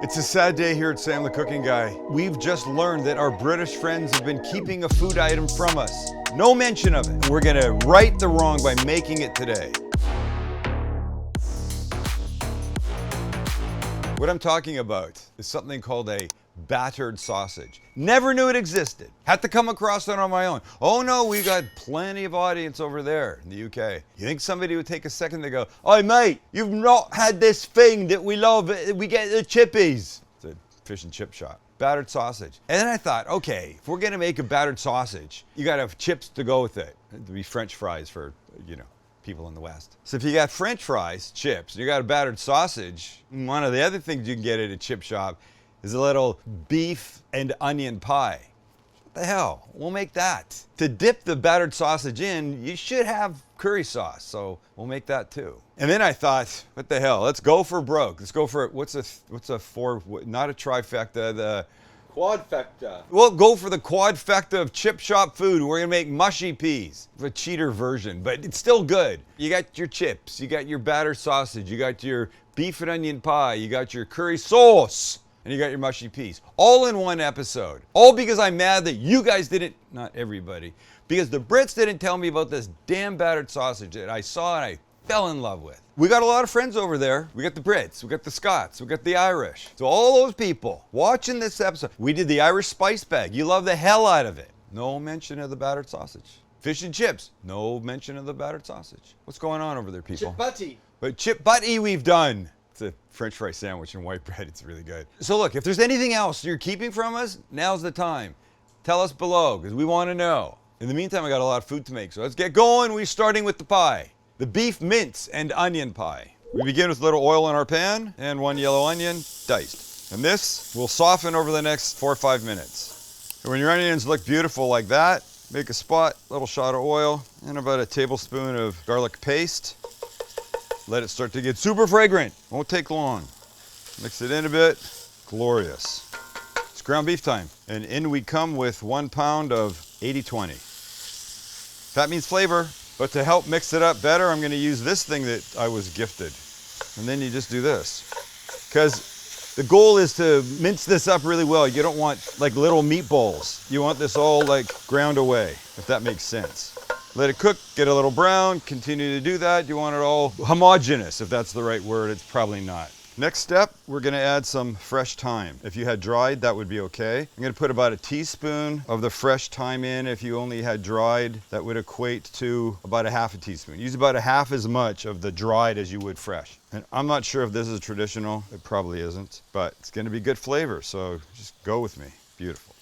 It's a sad day here at Sam the Cooking Guy. We've just learned that our British friends have been keeping a food item from us. No mention of it. We're gonna right the wrong by making it today. What I'm talking about is something called a battered sausage. Never knew it existed. Had to come across it on my own. Oh no, we got plenty of audience over there in the UK. You think somebody would take a second to go, "Oh mate, you've not had this thing that we love, we get the Chippies." It's a fish and chip shop. Battered sausage. And then I thought, okay, if we're gonna make a battered sausage, you gotta have chips to go with it. It'd be French fries for, people in the West. So if you got French fries, chips, you got a battered sausage, one of the other things you can get at a chip shop is a little beef and onion pie. What the hell? We'll make that. To dip the battered sausage in, you should have curry sauce, so we'll make that too. And then I thought, what the hell? Let's go for broke. Let's go for, what's a four, not a trifecta, the Quadfecta. We'll go for the quadfecta of chip shop food. We're gonna make mushy peas, a cheater version, but it's still good. You got your chips, you got your battered sausage, you got your beef and onion pie, you got your curry sauce, and you got your mushy peas. All in one episode. All because I'm mad that you guys didn't, not everybody, because the Brits didn't tell me about this damn battered sausage that I saw and I fell in love with. We got a lot of friends over there. We got the Brits, we got the Scots, we got the Irish. So all those people watching this episode, we did the Irish spice bag. You love the hell out of it. No mention of the battered sausage. Fish and chips, no mention of the battered sausage. What's going on over there, people? Chippie. But chip butty we've done. It's a French fry sandwich and white bread. It's really good. So look, if there's anything else you're keeping from us, now's the time. Tell us below, because we want to know. In the meantime, I got a lot of food to make, so let's get going. We're starting with the pie. The beef mince and onion pie. We begin with a little oil in our pan and 1 yellow onion diced. And this will soften over the next 4 or 5 minutes. And when your onions look beautiful like that, make a spot, little shot of oil, and about a tablespoon of garlic paste. Let it start to get super fragrant. Won't take long. Mix it in a bit. Glorious. It's ground beef time. And in we come with 1 pound of 80/20. That means flavor. But to help mix it up better, I'm gonna use this thing that I was gifted. And then you just do this. Because the goal is to mince this up really well. You don't want like little meatballs. You want this all like ground away, if that makes sense. Let it cook, get a little brown, continue to do that. You want it all homogeneous, if that's the right word. It's probably not. Next step, we're gonna add some fresh thyme. If you had dried, that would be okay. I'm gonna put about a teaspoon of the fresh thyme in. If you only had dried, that would equate to about a half a teaspoon. Use about a half as much of the dried as you would fresh. And I'm not sure if this is traditional. It probably isn't, but it's gonna be good flavor, so just go with me. Beautiful.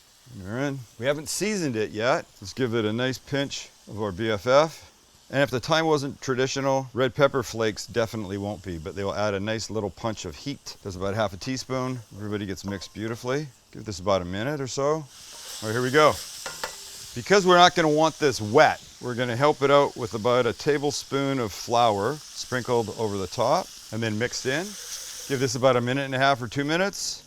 We're in. We haven't seasoned it yet. Let's give it a nice pinch of our BFF. And if the thyme wasn't traditional, red pepper flakes definitely won't be, but they will add a nice little punch of heat. There's about half a teaspoon. Everybody gets mixed beautifully. Give this about a minute or so. All right, here we go. Because we're not gonna want this wet, we're gonna help it out with about a tablespoon of flour sprinkled over the top and then mixed in. Give this about a minute and a half or 2 minutes.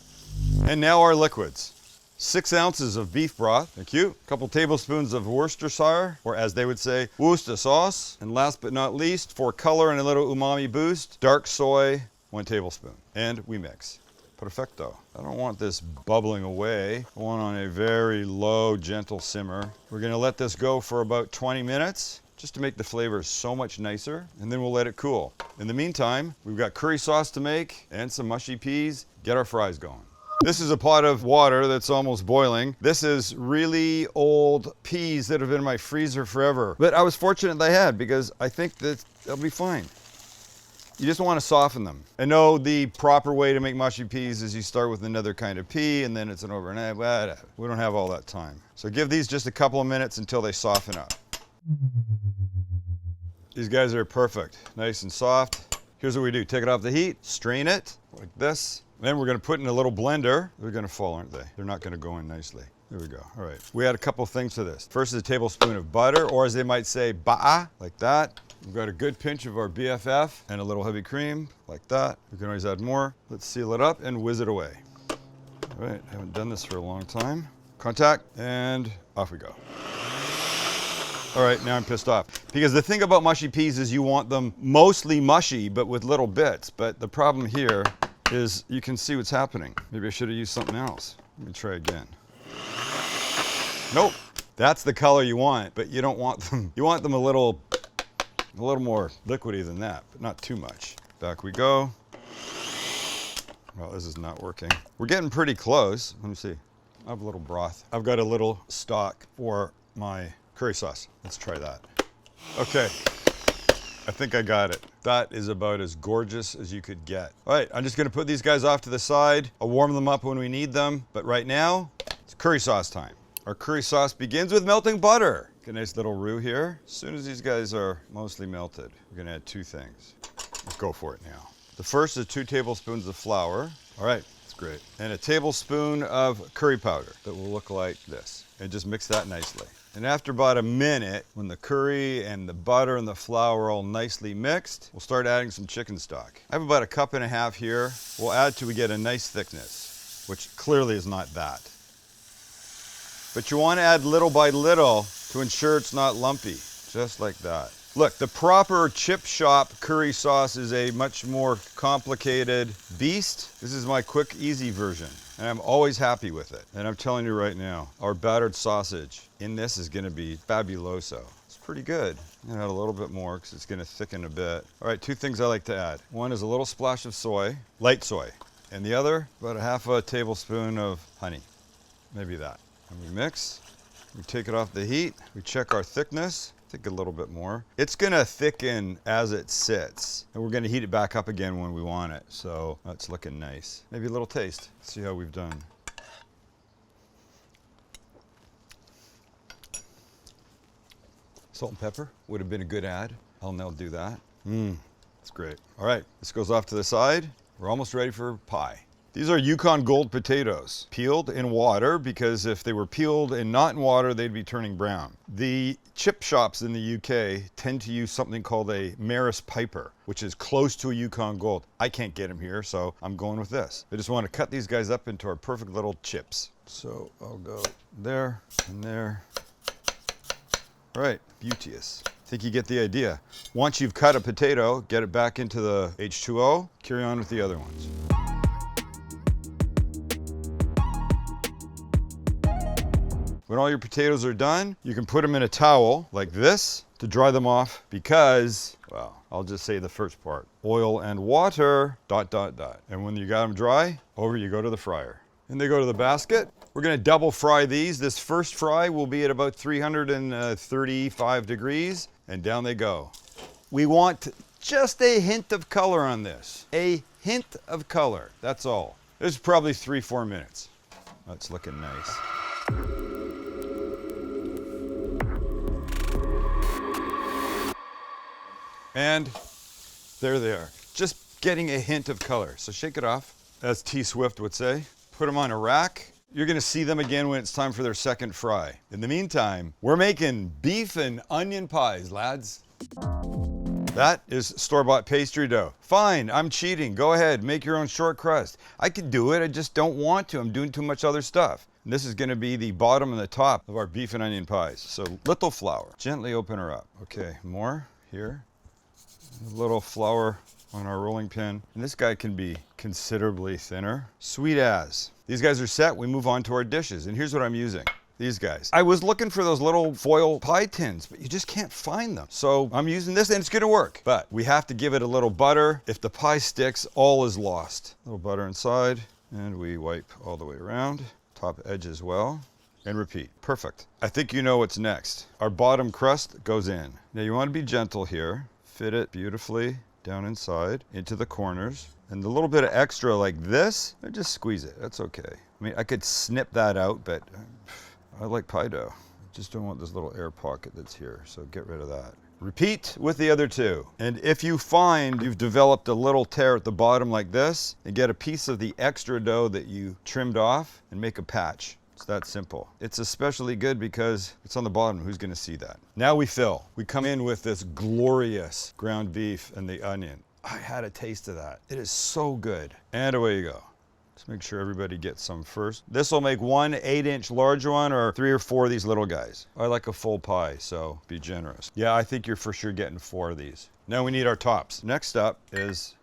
And now our liquids. 6 ounces of beef broth, thank you. A couple tablespoons of Worcestershire, or as they would say, Worcester sauce. And last but not least, for color and a little umami boost, dark soy, 1 tablespoon. And we mix. Perfecto. I don't want this bubbling away. I want on a very low, gentle simmer. We're gonna let this go for about 20 minutes, just to make the flavor so much nicer, and then we'll let it cool. In the meantime, we've got curry sauce to make and some mushy peas. Get our fries going. This is a pot of water that's almost boiling. This is really old peas that have been in my freezer forever. But I was fortunate they had, because I think that they'll be fine. You just want to soften them. I know the proper way to make mushy peas is you start with another kind of pea and then it's an overnight, whatever. We don't have all that time. So give these just a couple of minutes until they soften up. These guys are perfect, nice and soft. Here's what we do, take it off the heat, strain it like this. Then we're gonna put in a little blender. They're gonna fall, aren't they? They're not gonna go in nicely. There we go, all right. We add a couple things to this. First is a tablespoon of butter, or as they might say, ba'a, like that. We've got a good pinch of our BFF and a little heavy cream, like that. We can always add more. Let's seal it up and whiz it away. All right, haven't done this for a long time. Contact, and off we go. All right, now I'm pissed off. Because the thing about mushy peas is you want them mostly mushy, but with little bits. But the problem here is you can see what's happening. Maybe I should have used something else. Let me try again. Nope. That's the color you want, but you don't want them. You want them a little more liquidy than that, but not too much. Back we go. Well, this is not working. We're getting pretty close. Let me see. I have a little broth. I've got a little stock for my curry sauce. Let's try that. Okay. I think I got it. That is about as gorgeous as you could get. All right, I'm just gonna put these guys off to the side. I'll warm them up when we need them, but right now, it's curry sauce time. Our curry sauce begins with melting butter. Get a nice little roux here. As soon as these guys are mostly melted, we're gonna add two things. Let's go for it now. The first is 2 tablespoons of flour. All right, that's great. And a tablespoon of curry powder that will look like this. And just mix that nicely. And after about a minute, when the curry and the butter and the flour are all nicely mixed, we'll start adding some chicken stock. I have about 1.5 cups here. We'll add till we get a nice thickness, which clearly is not that. But you want to add little by little to ensure it's not lumpy, just like that. Look, the proper chip shop curry sauce is a much more complicated beast. This is my quick, easy version, and I'm always happy with it. And I'm telling you right now, our battered sausage in this is gonna be fabuloso. It's pretty good. I'm gonna add a little bit more because it's gonna thicken a bit. All right, 2 things I like to add. One is a little splash of soy, light soy, and the other, about 1/2 tablespoon of honey, maybe that. And we mix, we take it off the heat, we check our thickness. I think a little bit more. It's gonna thicken as it sits, and we're gonna heat it back up again when we want it. So that's looking nice. Maybe a little taste. See how we've done. Salt and pepper would have been a good add. I'll now do that. That's great. All right, this goes off to the side. We're almost ready for pie. These are Yukon Gold potatoes, peeled in water, because if they were peeled and not in water, they'd be turning brown. The chip shops in the UK tend to use something called a Maris Piper, which is close to a Yukon Gold. I can't get them here, so I'm going with this. I just want to cut these guys up into our perfect little chips. So I'll go there and there. All right, beauteous. I think you get the idea. Once you've cut a potato, get it back into the H2O, carry on with the other ones. When all your potatoes are done, you can put them in a towel like this to dry them off because, well, I'll just say the first part. Oil and water, ... And when you got them dry, over you go to the fryer. And they go to the basket. We're gonna double fry these. This first fry will be at about 335 degrees, and down they go. We want just a hint of color on this. A hint of color, that's all. This is probably 3-4 minutes. That's looking nice. And there they are. Just getting a hint of color. So shake it off, as T Swift would say. Put them on a rack. You're gonna see them again when it's time for their second fry. In the meantime, we're making beef and onion pies, lads. That is store-bought pastry dough. Fine, I'm cheating. Go ahead, make your own short crust. I could do it, I just don't want to. I'm doing too much other stuff. And this is gonna be the bottom and the top of our beef and onion pies. So little flour, gently open her up. Okay, more here. A little flour on our rolling pin. And this guy can be considerably thinner. Sweet as. These guys are set, we move on to our dishes. And here's what I'm using. These guys. I was looking for those little foil pie tins, but you just can't find them. So I'm using this and it's gonna work. But we have to give it a little butter. If the pie sticks, all is lost. A little butter inside, and we wipe all the way around. Top edge as well. And repeat. Perfect. I think you know what's next. Our bottom crust goes in. Now you want to be gentle here. Fit it beautifully down inside into the corners. And the little bit of extra like this, just squeeze it. That's okay. I mean, I could snip that out, but I like pie dough. I just don't want this little air pocket that's here, so get rid of that. Repeat with the other two. And if you find you've developed a little tear at the bottom like this, and get a piece of the extra dough that you trimmed off and make a patch. It's that simple. It's especially good because it's on the bottom. Who's gonna see that? Now we fill. We come in with this glorious ground beef and the onion. I had a taste of that. It is so good. And away you go. Let's make sure everybody gets some first. This will make 1 8-inch large one or 3 or 4 of these little guys. I like a full pie, so be generous. Yeah, I think you're for sure getting 4 of these. Now we need our tops. Next up is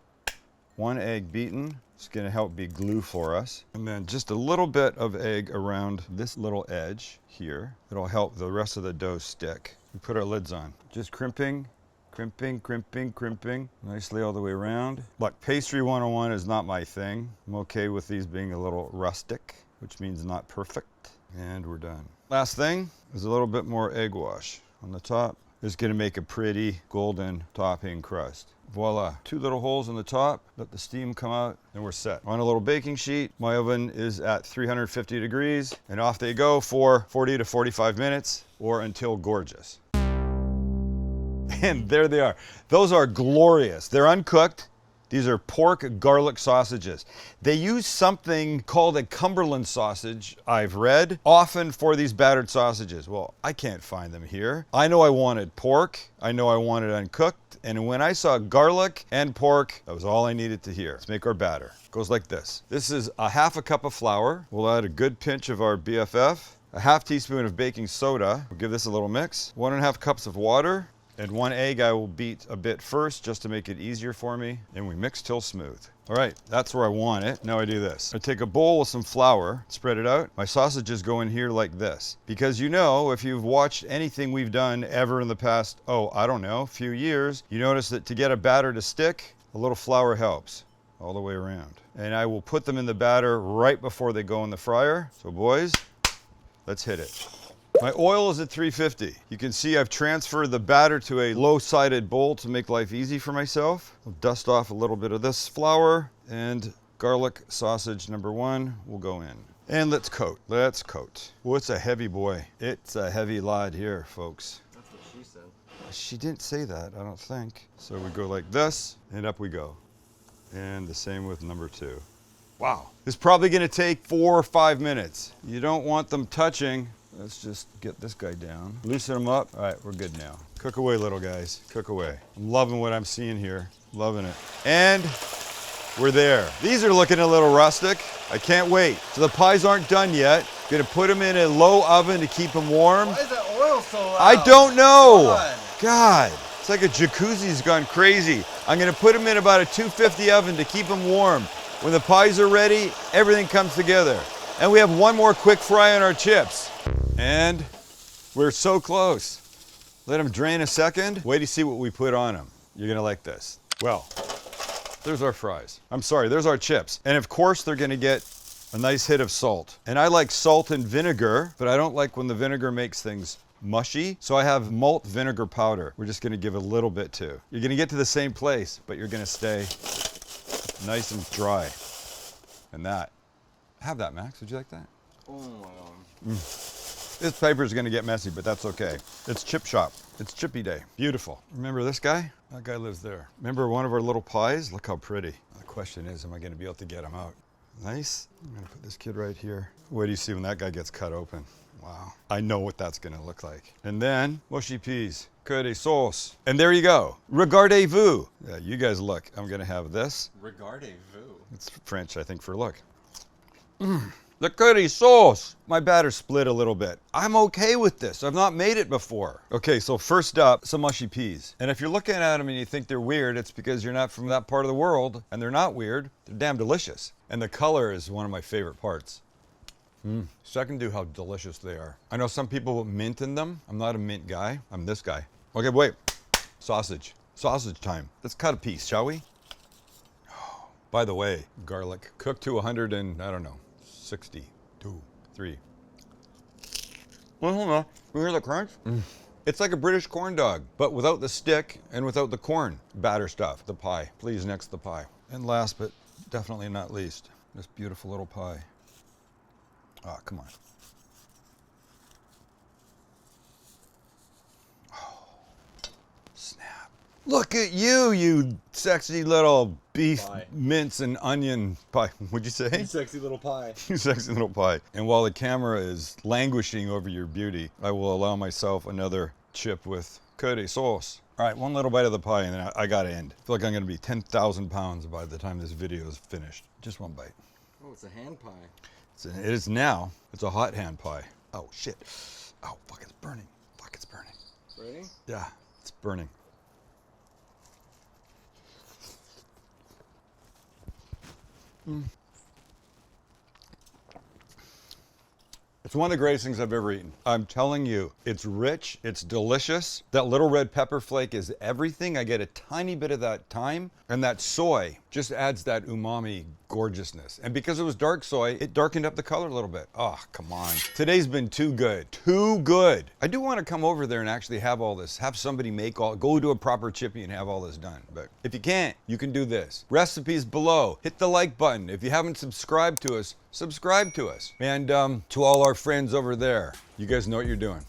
1 egg beaten, It's gonna help be glue for us. And then just a little bit of egg around this little edge here. It'll help the rest of the dough stick. We put our lids on. Just crimping, crimping, crimping, crimping, nicely all the way around. Look, pastry 101 is not my thing. I'm okay with these being a little rustic, which means not perfect. And we're done. Last thing is a little bit more egg wash on the top. It's gonna make a pretty golden topping crust. Voila, 2 little holes in the top, let the steam come out, and we're set. On a little baking sheet, my oven is at 350 degrees, and off they go for 40 to 45 minutes, or until gorgeous. And there they are. Those are glorious. They're uncooked. These are pork garlic sausages. They use something called a Cumberland sausage, I've read, often for these battered sausages. Well, I can't find them here. I know I wanted pork. I know I wanted uncooked. And when I saw garlic and pork, that was all I needed to hear. Let's make our batter. It goes like this. This is a half a cup of flour. We'll add a good pinch of our BFF, a half teaspoon of baking soda. We'll give this a little mix. 1.5 cups of water. And 1 egg I will beat a bit first just to make it easier for me. And we mix till smooth. All right, that's where I want it. Now I do this. I take a bowl with some flour, spread it out. My sausages go in here like this. Because you know, if you've watched anything we've done ever in the past, I don't know, few years, you notice that to get a batter to stick, a little flour helps all the way around. And I will put them in the batter right before they go in the fryer. So boys, let's hit it. My oil is at 350. You can see I've transferred the batter to a low-sided bowl to make life easy for myself. I'll dust off a little bit of this flour, and garlic sausage number 1 will go in. And let's coat, let's coat. Oh, it's a heavy boy. It's a heavy lad here, folks. That's what she said. She didn't say that, I don't think. So we go like this, and up we go. And the same with number 2. Wow. It's probably gonna take 4 or 5 minutes. You don't want them touching. Let's just get this guy down. Loosen him up. All right, we're good now. Cook away, little guys. Cook away. I'm loving what I'm seeing here. Loving it. And we're there. These are looking a little rustic. I can't wait. So the pies aren't done yet. Gonna put them in a low oven to keep them warm. Why is that oil so loud? I don't know. God, it's like a jacuzzi's gone crazy. I'm gonna put them in about a 250 oven to keep them warm. When the pies are ready, everything comes together. And we have one more quick fry on our chips. And we're so close. Let them drain a second. Wait to see what we put on them. You're gonna like this. Well, there's our fries. I'm sorry, there's our chips. And of course they're gonna get a nice hit of salt. And I like salt and vinegar, but I don't like when the vinegar makes things mushy. So I have malt vinegar powder. We're just gonna give a little bit too. You're gonna get to the same place, but you're gonna stay nice and dry. And that. Have that, Max. Would you like that? Oh my God. This paper is going to get messy, but that's okay. It's chip shop. It's Chippie day. Beautiful. Remember this guy? That guy lives there. Remember one of our little pies? Look how pretty. The question is, am I going to be able to get him out? Nice. I'm going to put this kid right here. Wait do you see when that guy gets cut open? Wow. I know what that's going to look like. And then mushy peas, curry sauce. And there you go. Regardez-vous. Yeah, you guys look. I'm going to have this. Regardez-vous. It's French, I think, for look. The curry sauce. My batter split a little bit. I'm okay with this. I've not made it before. Okay, so first up, some mushy peas. And if you're looking at them and you think they're weird, it's because you're not from that part of the world, and they're not weird. They're damn delicious. And the color is one of my favorite parts. Second to how delicious they are. I know some people put mint in them. I'm not a mint guy. I'm this guy. Okay, wait. Sausage. Sausage time. Let's cut a piece, shall we? By the way, garlic. Cooked to 100 and, I don't know, 60, 2, 3. Well, hold on. You hear the crunch? It's like a British corn dog, but without the stick and without the corn batter stuff, the pie. Please, next the pie. And last, but definitely not least, this beautiful little pie. Ah, come on. Oh, snap. Look at you, you sexy little beef Pie. mince and onion pie. What'd you say? You sexy little pie. You sexy little pie. And while the camera is languishing over your beauty, I will allow myself another chip with curry sauce. All right, one little bite of the pie and then I gotta end. I feel like I'm gonna be 10,000 pounds by the time this video is finished. Just one bite. Oh, it's a hand pie. It is now. It's a hot hand pie. Oh, shit. Oh, fuck, it's burning. Fuck, it's burning. Ready? Yeah, it's burning. It's one of the greatest things I've ever eaten. I'm telling you, it's rich, it's delicious. That little red pepper flake is everything. I get a tiny bit of that thyme, and that soy just adds that umami gorgeousness. And because it was dark soy, it darkened up the color a little bit. Oh, come on. Today's been too good, too good. I do want to come over there and actually have all this, have somebody go to a proper chippy and have all this done. But if you can't, you can do this. Recipes below. Hit the like button. If you haven't subscribed to us, subscribe to us. And to all our friends over there, you guys know what you're doing.